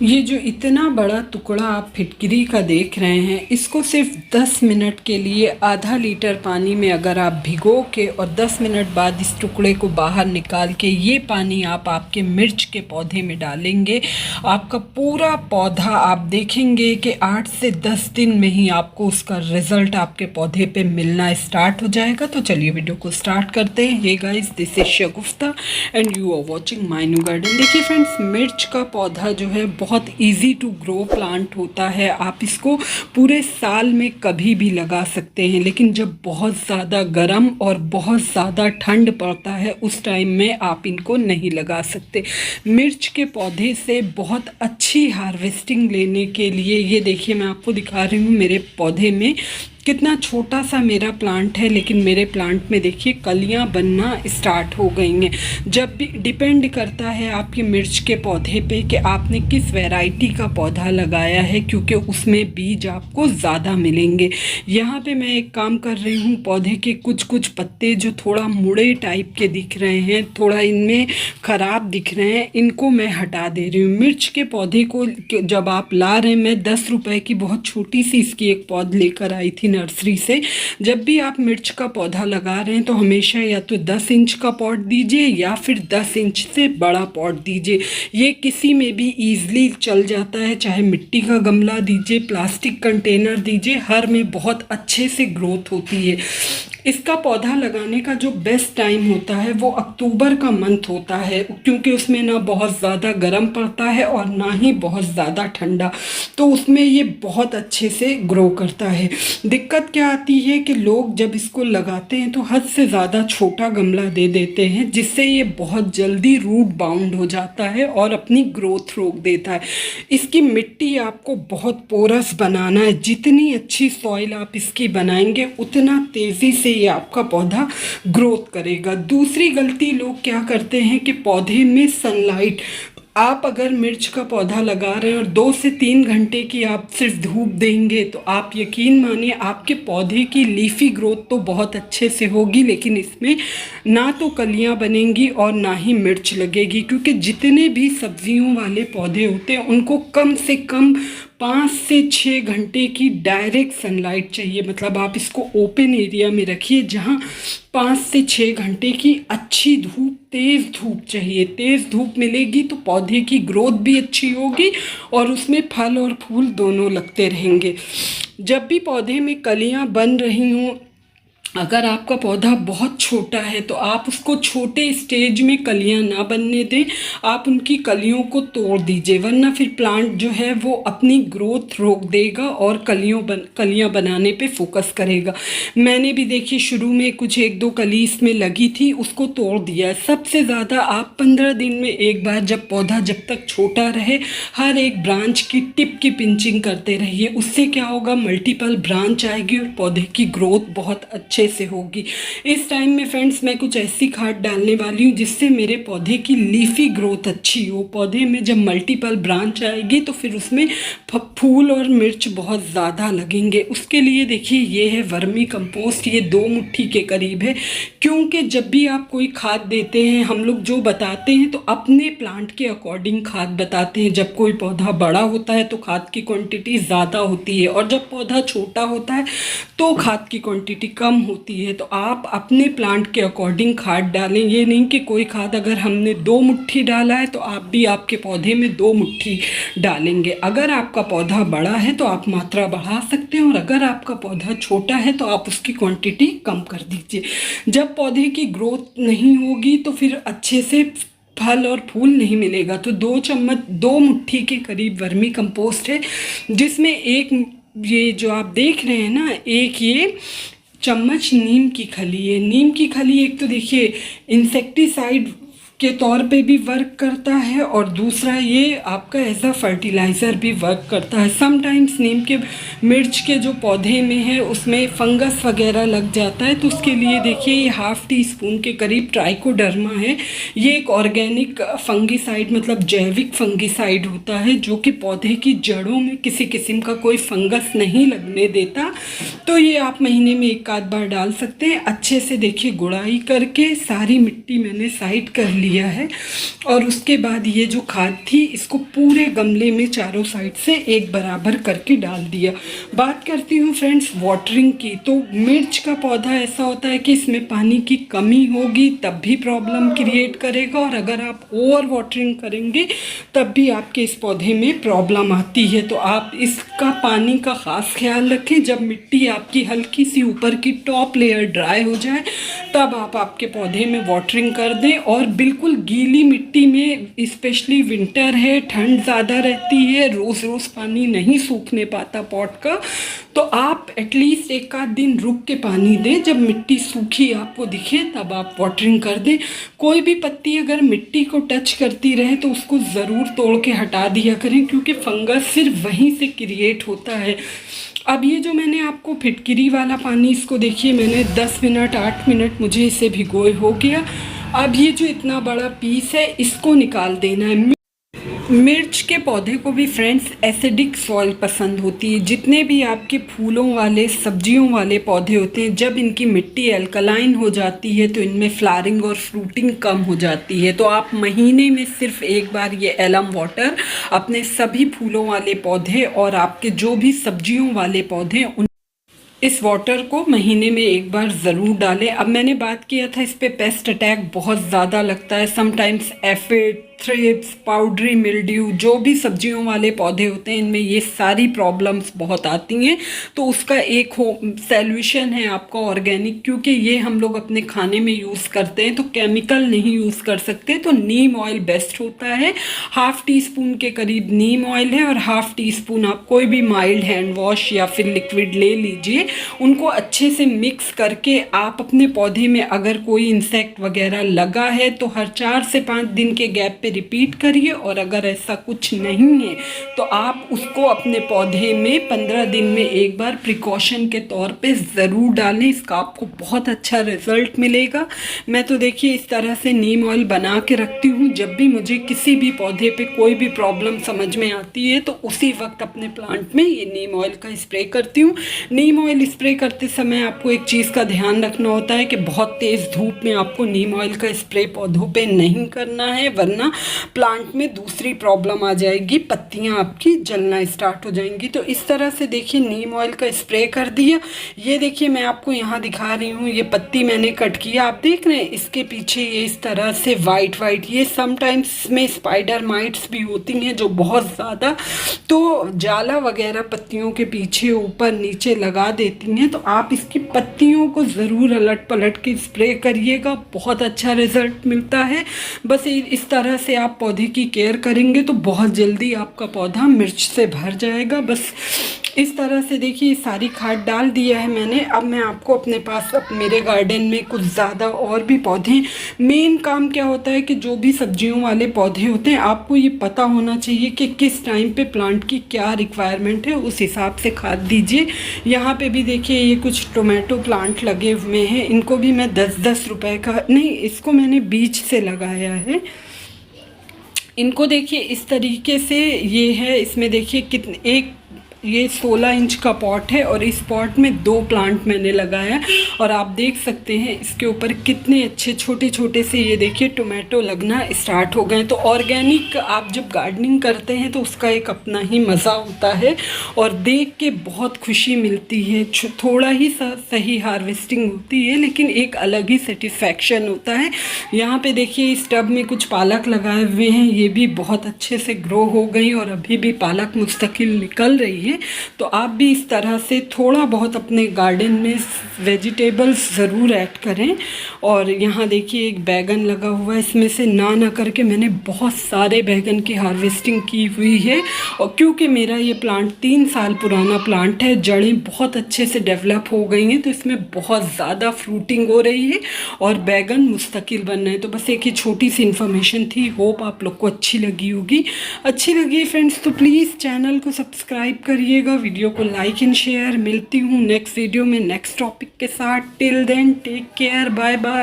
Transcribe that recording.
ये जो इतना बड़ा टुकड़ा आप फिटकरी का देख रहे हैं, इसको सिर्फ 10 मिनट के लिए आधा लीटर पानी में अगर आप भिगो के और 10 मिनट बाद इस टुकड़े को बाहर निकाल के ये पानी आप आपके मिर्च के पौधे में डालेंगे, आपका पूरा पौधा आप देखेंगे कि 8 से 10 दिन में ही आपको उसका रिज़ल्ट आपके पौधे पे मिलना स्टार्ट हो जाएगा। तो चलिए वीडियो को स्टार्ट करते हैं। ये guys, this is Shagufta and you are watching my new garden. देखिए फ्रेंड्स, मिर्च का पौधा जो है बहुत इजी टू ग्रो प्लांट होता है। आप इसको पूरे साल में कभी भी लगा सकते हैं, लेकिन जब बहुत ज़्यादा गर्म और बहुत ज़्यादा ठंड पड़ता है उस टाइम में आप इनको नहीं लगा सकते। मिर्च के पौधे से बहुत अच्छी हार्वेस्टिंग लेने के लिए, ये देखिए मैं आपको दिखा रही हूँ मेरे पौधे में कितना छोटा सा मेरा प्लांट है, लेकिन मेरे प्लांट में देखिए कलियां बनना स्टार्ट हो गई हैं। जब भी डिपेंड करता है आपके मिर्च के पौधे पे कि आपने किस वैरायटी का पौधा लगाया है, क्योंकि उसमें बीज आपको ज़्यादा मिलेंगे। यहाँ पे मैं एक काम कर रही हूँ, पौधे के कुछ कुछ पत्ते जो थोड़ा मुड़े टाइप के दिख रहे हैं, थोड़ा इनमें ख़राब दिख रहे हैं, इनको मैं हटा दे रही हूँ। मिर्च के पौधे को जब आप ला रहे हैं, मैं 10 रुपये की बहुत छोटी सी इसकी एक पौध लेकर आई थी नर्सरी से। जब भी आप मिर्च का पौधा लगा रहे हैं तो हमेशा या तो 10 इंच का पॉट दीजिए या फिर 10 इंच से बड़ा पॉट दीजिए। ये किसी में भी ईजिली चल जाता है, चाहे मिट्टी का गमला दीजिए, प्लास्टिक कंटेनर दीजिए, हर में बहुत अच्छे से ग्रोथ होती है। इसका पौधा लगाने का जो बेस्ट टाइम होता है वो अक्टूबर का मंथ होता है, क्योंकि उसमें ना बहुत ज़्यादा गर्म पड़ता है और ना ही बहुत ज़्यादा ठंडा, तो उसमें ये बहुत अच्छे से ग्रो करता है। दिक्कत क्या आती है कि लोग जब इसको लगाते हैं तो हद से ज़्यादा छोटा गमला दे देते हैं, जिससे ये बहुत जल्दी रूट बाउंड हो जाता है और अपनी ग्रोथ रोक देता है। इसकी मिट्टी आपको बहुत पोरस बनाना है। जितनी अच्छी सॉइल आप इसकी बनाएंगे उतना तेज़ी से ये आपका पौधा ग्रोथ करेगा। दूसरी गलती लोग क्या करते हैं कि पौधे में सनलाइट, आप अगर मिर्च का पौधा लगा रहे हैं और 2 से 3 घंटे की आप सिर्फ धूप देंगे तो आप यकीन मानिए आपके पौधे की लीफी ग्रोथ तो बहुत अच्छे से होगी, लेकिन इसमें ना तो कलियां बनेंगी और ना ही मिर्च लगेगी। क्योंकि जितने भी सब्जियों वाले पौधे होते हैं उनको कम से कम 5 से 6 घंटे की डायरेक्ट सनलाइट चाहिए। मतलब आप इसको ओपन एरिया में रखिए जहाँ 5 से 6 घंटे की अच्छी धूप, तेज़ धूप चाहिए। तेज़ धूप मिलेगी तो पौधे की ग्रोथ भी अच्छी होगी और उसमें फल और फूल दोनों लगते रहेंगे। जब भी पौधे में कलियां बन रही हों, अगर आपका पौधा बहुत छोटा है तो आप उसको छोटे स्टेज में कलियां ना बनने दें, आप उनकी कलियों को तोड़ दीजिए, वरना फिर प्लांट जो है वो अपनी ग्रोथ रोक देगा और कलियां बनाने पे फोकस करेगा। मैंने भी देखिए शुरू में कुछ 1-2 कली इसमें लगी थी, उसको तोड़ दिया। सबसे ज़्यादा आप 15 दिन में एक बार, जब पौधा जब तक छोटा रहे, हर एक ब्रांच की टिप की पिंचिंग करते रहिए। उससे क्या होगा, मल्टीपल ब्रांच आएगी और पौधे की ग्रोथ बहुत अच्छे से होगी। इस टाइम में फ्रेंड्स मैं कुछ ऐसी खाद डालने वाली हूँ जिससे मेरे पौधे की लीफी ग्रोथ अच्छी हो। पौधे में जब मल्टीपल ब्रांच आएगी तो फिर उसमें फूल और मिर्च बहुत ज़्यादा लगेंगे। उसके लिए देखिए ये है वर्मी कंपोस्ट, ये 2 मुट्ठी के करीब है। क्योंकि जब भी आप कोई खाद देते हैं, हम लोग जो बताते हैं तो अपने प्लांट के अकॉर्डिंग खाद बताते हैं। जब कोई पौधा बड़ा होता है तो खाद की क्वांटिटी ज़्यादा होती है, और जब पौधा छोटा होता है तो खाद की क्वांटिटी कम होती है। तो आप अपने प्लांट के अकॉर्डिंग खाद डालें। ये नहीं कि कोई खाद अगर हमने 2 मुट्ठी डाला है तो आप भी आपके पौधे में 2 मुट्ठी डालेंगे। अगर आपका पौधा बड़ा है तो आप मात्रा बढ़ा सकते हैं, और अगर आपका पौधा छोटा है तो आप उसकी क्वांटिटी कम कर दीजिए। जब पौधे की ग्रोथ नहीं होगी तो फिर अच्छे से फल और फूल नहीं मिलेगा। तो 2 मुट्ठी के करीब वर्मी कंपोस्ट है, जिसमें एक ये जो आप देख रहे हैं ना, एक ये चम्मच नीम की खली है। नीम की खली एक तो देखिए इंसेक्टिसाइड के तौर पे भी वर्क करता है, और दूसरा ये आपका एज अ फर्टिलाइज़र भी वर्क करता है। समटाइम्स नीम के मिर्च के जो पौधे में है उसमें फंगस वगैरह लग जाता है, तो उसके लिए देखिए ये ½ टीस्पून के करीब ट्राइकोडर्मा है। ये एक ऑर्गेनिक फंगिसाइड, मतलब जैविक फंगिसाइड होता है, जो कि पौधे की जड़ों में किसी किस्म का कोई फंगस नहीं लगने देता। तो ये आप महीने में 1 आध बार डाल सकते हैं। अच्छे से देखिए गुड़ाई करके सारी मिट्टी मैंने साइड कर ली दिया है। और उसके बाद ये जो खाद थी इसको पूरे गमले में चारों साइड से एक बराबर करके डाल दिया। बात करती हूँ फ्रेंड्स वाटरिंग की, तो मिर्च का पौधा ऐसा होता है कि इसमें पानी की कमी होगी तब भी प्रॉब्लम क्रिएट करेगा, और अगर आप ओवर वाटरिंग करेंगे तब भी आपके इस पौधे में प्रॉब्लम आती है। तो आप इसका पानी का ख़ास ख्याल रखें। जब मिट्टी आपकी हल्की सी ऊपर की टॉप लेयर ड्राई हो जाए तब आप आपके पौधे में वाटरिंग कर दें। और बिल्कुल गीली मिट्टी में, स्पेशली विंटर है, ठंड ज़्यादा रहती है, रोज़ रोज़ पानी नहीं सूखने पाता पॉट का, तो आप एटलीस्ट एक आध दिन रुक के पानी दें। जब मिट्टी सूखी आपको दिखे तब आप वाटरिंग कर दें। कोई भी पत्ती अगर मिट्टी को टच करती रहे तो उसको ज़रूर तोड़ के हटा दिया करें, क्योंकि फंगस सिर्फ वहीं से क्रिएट होता है। अब ये जो मैंने आपको फिटकिरी वाला पानी, इसको देखिए मैंने 10 मिनट 8 मिनट मुझे इसे भिगोए हो गया। अब ये जो इतना बड़ा पीस है इसको निकाल देना है। मिर्च के पौधे को भी फ्रेंड्स एसिडिक सॉइल पसंद होती है। जितने भी आपके फूलों वाले, सब्जियों वाले पौधे होते हैं, जब इनकी मिट्टी अल्कलाइन हो जाती है तो इनमें फ्लावरिंग और फ्रूटिंग कम हो जाती है। तो आप महीने में सिर्फ एक बार ये एलम वाटर अपने सभी फूलों वाले पौधे और आपके जो भी सब्जियों वाले पौधे उन इस वाटर को महीने में एक बार ज़रूर डालें। अब मैंने बात किया था इस पे पेस्ट अटैक बहुत ज़्यादा लगता है, sometimes aphid, thrips, powdery mildew, जो भी सब्जियों वाले पौधे होते हैं इनमें ये सारी प्रॉब्लम्स बहुत आती हैं। तो उसका एक सॉल्यूशन है आपका ऑर्गेनिक, क्योंकि ये हम लोग अपने खाने में यूज़ करते हैं तो केमिकल नहीं यूज़ कर सकते, तो नीम ऑयल बेस्ट होता है। हाफ़ टी स्पून के करीब नीम ऑयल है और हाफ़ टी स्पून आप कोई भी माइल्ड हैंड वॉश या फिर लिक्विड ले लीजिए। उनको अच्छे से मिक्स करके आप अपने पौधे में अगर कोई इंसेक्ट वगैरह लगा है तो हर 4 से 5 दिन के गैप पे रिपीट करिए। और अगर ऐसा कुछ नहीं है तो आप उसको अपने पौधे में 15 दिन में एक बार प्रिकॉशन के तौर पे ज़रूर डालें। इसका आपको बहुत अच्छा रिजल्ट मिलेगा। मैं तो देखिए इस तरह से नीम ऑयल बना के रखती हूँ। जब भी मुझे किसी भी पौधे पे कोई भी प्रॉब्लम समझ में आती है तो उसी वक्त अपने प्लांट में ये नीम ऑयल का स्प्रे करती हूँ। नीम ऑयल स्प्रे करते समय आपको एक चीज़ का ध्यान रखना होता है कि बहुत तेज़ धूप में आपको नीम ऑयल का स्प्रे पौधों पे नहीं करना है, वरना प्लांट में दूसरी प्रॉब्लम आ जाएगी, पत्तियां आपकी जलना स्टार्ट हो जाएंगी। तो इस तरह से देखिए नीम ऑयल का स्प्रे कर दिया। ये देखिए मैं आपको यहाँ दिखा रही हूँ, ये पत्ती मैंने कट किया, आप देख रहे हैं इसके पीछे ये इस तरह से वाइट ये समटाइम्स में स्पाइडर माइट्स भी होती हैं जो बहुत ज़्यादा तो जाला वगैरह पत्तियों के पीछे ऊपर नीचे लगा देती हैं। तो आप इसकी पत्तियों को ज़रूर अलट पलट के स्प्रे करिएगा, बहुत अच्छा रिजल्ट मिलता है। बस इस तरह से आप पौधे की केयर करेंगे तो बहुत जल्दी आपका पौधा मिर्च से भर जाएगा। बस इस तरह से देखिए सारी खाद डाल दिया है मैंने। अब मैं आपको अपने पास मेरे गार्डन में कुछ ज़्यादा और भी पौधे, मेन काम क्या होता है कि जो भी सब्जियों वाले पौधे होते हैं आपको ये पता होना चाहिए कि किस टाइम पे प्लांट की क्या रिक्वायरमेंट है, उस हिसाब से खाद दीजिए। यहाँ पे भी देखिए ये कुछ टोमेटो प्लांट लगे हुए हैं, इनको भी मैं 10-10 रुपए का नहीं, इसको मैंने बीज से लगाया है। इनको देखिए इस तरीके से ये है, इसमें देखिए कितने, एक ये 16 इंच का पॉट है और इस पॉट में 2 प्लांट मैंने लगाया और आप देख सकते हैं इसके ऊपर कितने अच्छे छोटे छोटे से ये देखिए टोमेटो लगना स्टार्ट हो गए। तो ऑर्गेनिक आप जब गार्डनिंग करते हैं तो उसका एक अपना ही मज़ा होता है और देख के बहुत खुशी मिलती है। थोड़ा ही सही हार्वेस्टिंग होती है लेकिन एक अलग ही सेटिस्फैक्शन होता है। यहाँ पे देखिए इस टब में कुछ पालक लगाए हुए हैं, ये भी बहुत अच्छे से ग्रो हो गई और अभी भी पालक मुस्तकिल निकल रही है। तो आप भी इस तरह से थोड़ा बहुत अपने गार्डन में वेजिटेबल्स ज़रूर ऐड करें। और यहाँ देखिए एक बैगन लगा हुआ है, इसमें से ना करके मैंने बहुत सारे बैगन की हार्वेस्टिंग की हुई है। और क्योंकि मेरा ये प्लांट 3 साल पुराना प्लांट है, जड़ें बहुत अच्छे से डेवलप हो गई हैं तो इसमें बहुत ज़्यादा फ्रूटिंग हो रही है और बैगन मुस्तकिल बन रहे हैं। तो बस एक ही छोटी सी इन्फॉर्मेशन थी, होप आप लोग को अच्छी लगी होगी। अच्छी लगी फ्रेंड्स तो प्लीज़ चैनल को सब्सक्राइब करिएगा, वीडियो को लाइक एंड शेयर। मिलती हूँ नेक्स्ट वीडियो में नेक्स्ट टॉपिक के साथ। Till then take care, bye bye.